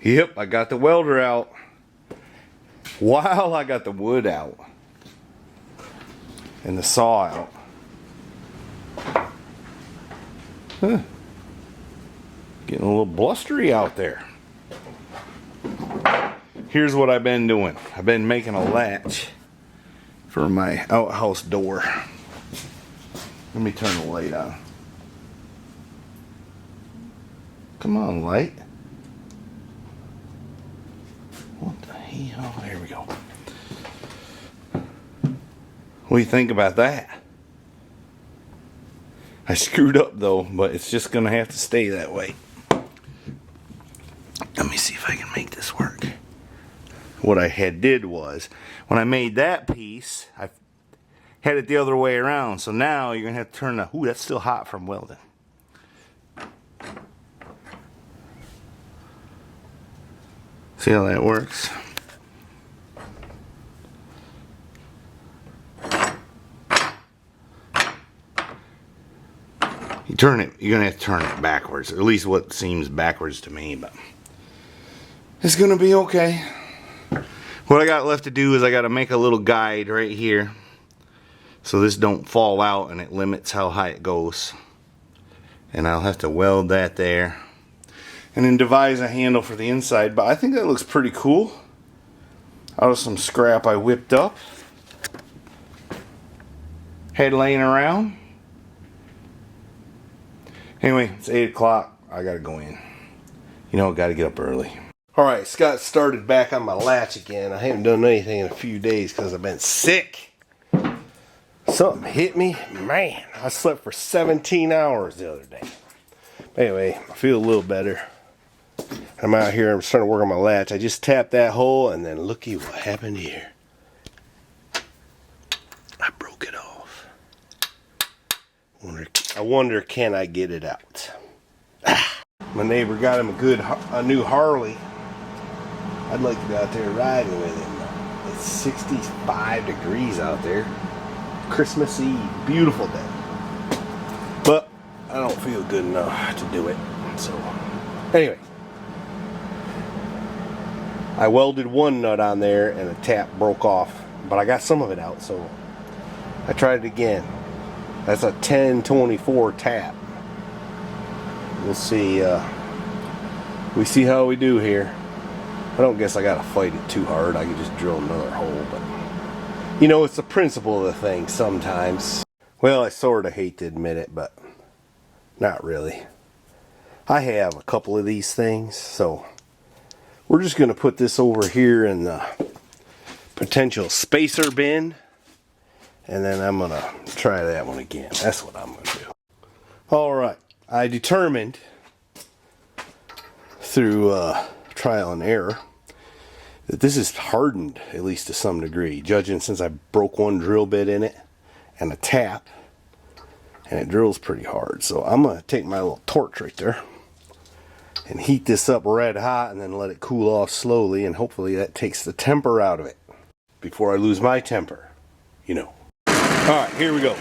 Yep, I got the welder out while I got the wood out and the saw out. Huh. Getting a little blustery out there. Here's what I've been doing. I've been making a latch for my outhouse door. Let me turn the light on. Come on, light. What the hell? There we go. What do you think about that? I screwed up though, but it's just gonna have to stay that way. Let me see if I can make this work. What I did was, when I made that piece, I had it the other way around. So now you're gonna have to turn the, ooh, that's still hot from welding. See how that works? You turn it, you're gonna have to turn it backwards, or at least what seems backwards to me, but it's gonna be okay. What I got left to do is I gotta make a little guide right here so this don't fall out and it limits how high it goes. And I'll have to weld that there. And then devise a handle for the inside, but I think that looks pretty cool. Out of some scrap I whipped up. Had laying around. Anyway, it's 8 o'clock. I gotta go in. You know, gotta get up early. Alright, Scott started back on my latch again. I haven't done anything in a few days because I've been sick. Something hit me. Man, I slept for 17 hours the other day. Anyway, I feel a little better. I'm out here, I'm starting to work on my latch. I just tapped that hole and then looky what happened here. I broke it off. I wonder can I get it out? My neighbor got him a new Harley. I'd like to go out there riding with him. It's 65 degrees out there. Christmas Eve. Beautiful day. But I don't feel good enough to do it. So, anyway. I welded one nut on there and the tap broke off. But I got some of it out, so I tried it again. That's a 1024 tap. We'll see. We see how we do here. I don't guess I gotta fight it too hard. I can just drill another hole, but you know, it's the principle of the thing sometimes. Well, I sort of hate to admit it, but not really. I have a couple of these things, so we're just gonna put this over here in the potential spacer bin, and then I'm gonna try that one again. That's what I'm gonna do. All right, I determined through trial and error that this is hardened, at least to some degree, judging since I broke one drill bit in it and a tap, and it drills pretty hard. So I'm gonna take my little torch right there and heat this up red hot and then let it cool off slowly, and hopefully that takes the temper out of it before I lose my temper, you know. Alright, here we go.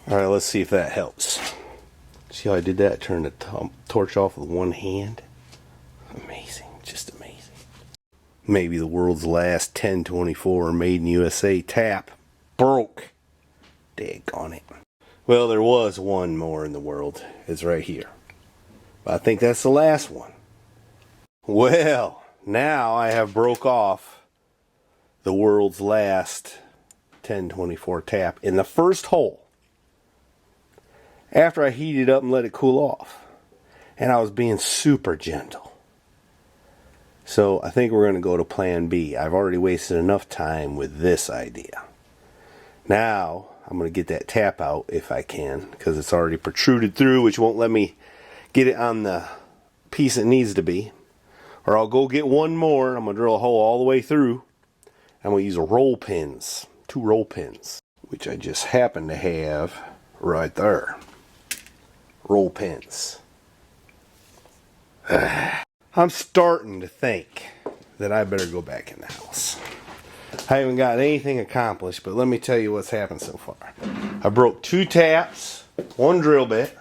Alright, let's see if that helps. See how I did that? Turn the torch off with one hand. Amazing. Just amazing. Maybe the world's last 1024 made in USA tap broke. Daggone it. Well, there was one more in the world. It's right here. But I think that's the last one. Well, now I have broke off the world's last 1024 tap in the first hole. After I heated it up and let it cool off. And I was being super gentle. So I think we're going to go to plan B. I've already wasted enough time with this idea. Now I'm going to get that tap out if I can, because it's already protruded through, which won't let me get it on the piece it needs to be. Or I'll go get one more. I'm going to drill a hole all the way through. I'm going to use roll pins, 2 roll pins, which I just happen to have right there. Roll pins. I'm starting to think that I better go back in the house. I haven't got anything accomplished, but let me tell you what's happened so far. I broke 2 taps, 1 drill bit.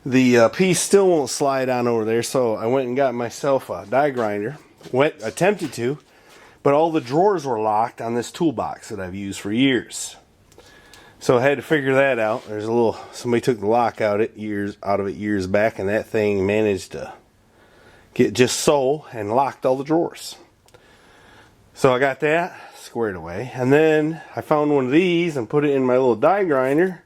The piece still won't slide on over there, so I went and got myself a die grinder. Attempted to, but all the drawers were locked on this toolbox that I've used for years. So I had to figure that out. There's a little, somebody took the lock out of it years back, and that thing managed to get just so and locked all the drawers. So I got that squared away, and then I found one of these and put it in my little die grinder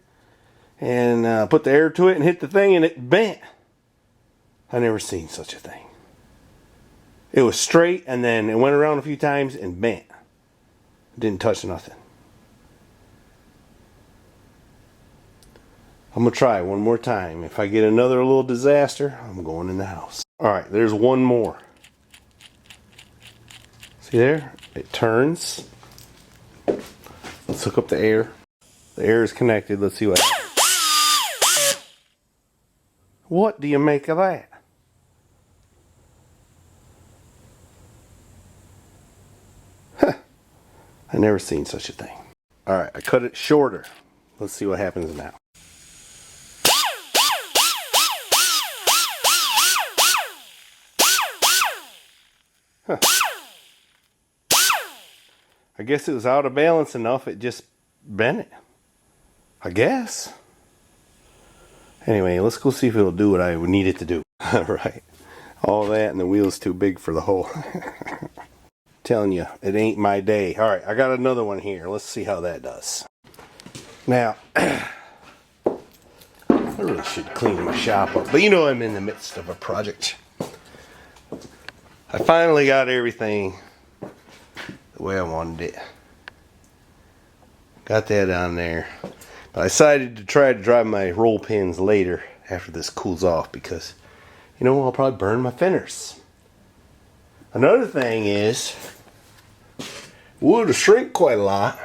and put the air to it and hit the thing, and it bent. I never seen such a thing. It was straight, and then it went around a few times and bent. Didn't touch nothing. I'm going to try one more time. If I get another little disaster, I'm going in the house. Alright, there's one more. See there? It turns. Let's hook up the air. The air is connected. Let's see what happens. What do you make of that? I never seen such a thing. Alright, I cut it shorter. Let's see what happens now. Huh. I guess it was out of balance enough, it just bent it. I guess. Anyway, let's go see if it'll do what I would need it to do. Alright. All that and the wheel's too big for the hole. Telling you, it ain't my day. Alright, I got another one here. Let's see how that does. Now, I really should clean my shop up, but you know I'm in the midst of a project. I finally got everything the way I wanted it. Got that on there. But I decided to try to drive my roll pins later after this cools off because, you know, I'll probably burn my fenders. Another thing is, wood will shrink quite a lot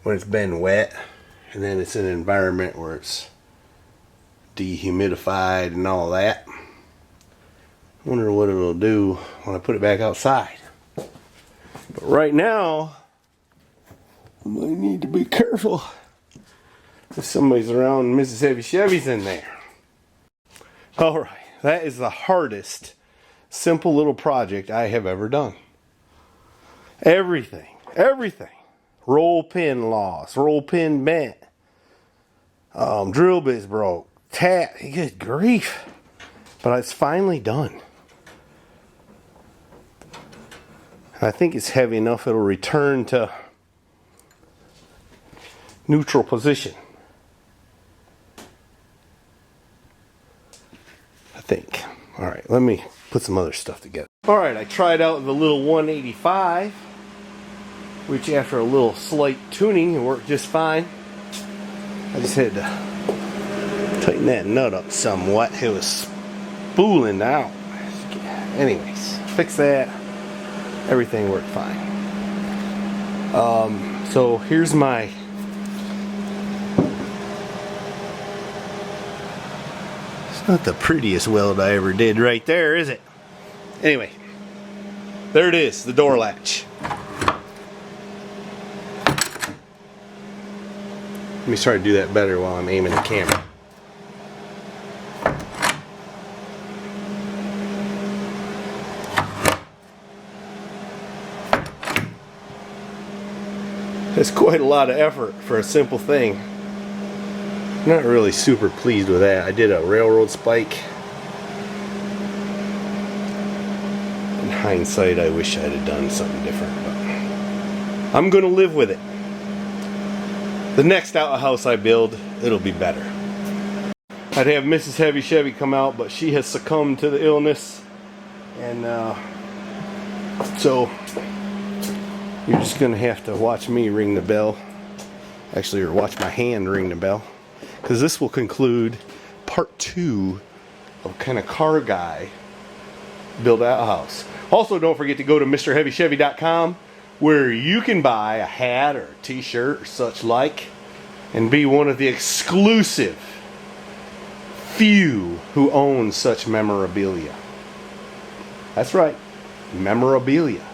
when it's been wet, and then it's in an environment where it's dehumidified and all that. I wonder what it'll do when I put it back outside. But right now, I might need to be careful if somebody's around and Mrs. Heavy Chevy's in there. Alright, that is the hardest simple little project I have ever done. Everything. Roll pin lost, roll pin bent, drill bits broke, good grief. But it's finally done. I think it's heavy enough it'll return to neutral position. I think. Alright, let me put some other stuff together. Alright, I tried out the little 185, which after a little slight tuning, it worked just fine. I just had to tighten that nut up somewhat. It was spooling out. Anyways, fix that. Everything worked fine. So here's my it's not the prettiest weld I ever did right there, is it? Anyway, there it is, the door latch. Let me try to do that better while I'm aiming the camera. It's quite a lot of effort for a simple thing. I'm not really super pleased with that. I did a railroad spike. In hindsight, I wish I'd have done something different, but I'm gonna live with it. The next outhouse I build, it'll be better. I'd have Mrs. Heavy Chevy come out, but she has succumbed to the illness, and So you're just gonna have to watch me ring the bell. Actually, or watch my hand ring the bell, because this will conclude part 2 of kind of car guy build outhouse. Also, don't forget to go to MrHeavyChevy.com, where you can buy a hat or a t-shirt or such like, and be one of the exclusive few who own such memorabilia. That's right, memorabilia.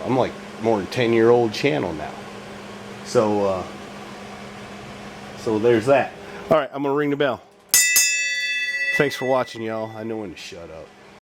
I'm like more than 10-year-old channel now. So there's that. All right, I'm gonna ring the bell. Thanks for watching, y'all. I know when to shut up.